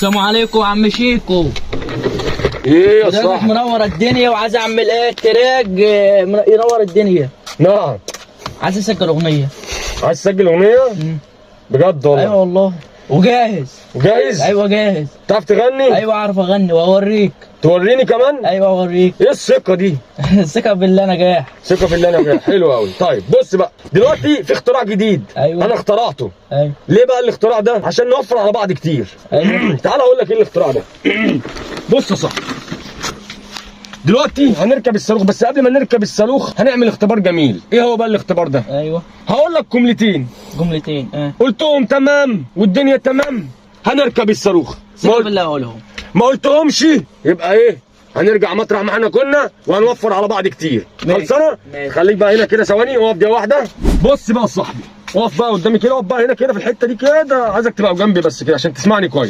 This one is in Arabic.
السلام عليكم يا عم شيكو. ايه يا حضرتك صاحبي؟ منور الدنيا وعايز اعمل ايه تراك ينور الدنيا. نعم. عايز اسجل اغنيه. عايز تسجل اغنيه؟ بجد والله؟ ايوه والله وجاهز. جاهز؟ ايوه جاهز. تعرف تغني؟ ايوه اعرف اغني واوريك. توريني كمان؟ ايوه اوريك. ايه الثقه دي؟ ثقة بالله نجاح. ثقه في الله نجاح. حلو قوي. طيب بص بقى، دلوقتي في اختراع جديد. أيوة. انا اخترعته. ايوه ليه بقى الاختراع ده؟ عشان نوفر على بعض كتير. ايوه. تعال اقول لك ايه الاختراع ده. بص يا صاحبي، دلوقتي هنركب الصاروخ، بس قبل ما نركب الصاروخ هنعمل اختبار جميل. ايه هو بقى الاختبار ده؟ ايوه هقول لك جملتين، جملتين. قلتهم تمام والدنيا تمام هنركب الصاروخ. ثقة بالله اقولهم. ما قلتهمش يبقى ايه؟ هنرجع مطرح ما احنا كنا وهنوفر على بعض كتير. ماشي. خلصانه؟ ماشي. خليك بقى هنا كده ثواني، اقف دقيقه واحده. بص بقى يا صاحبي، اقف بقى قدامي كده، اقف بقى هنا كده في الحته دي كده، عايزك تبقى جنبي بس كده عشان تسمعني كويس.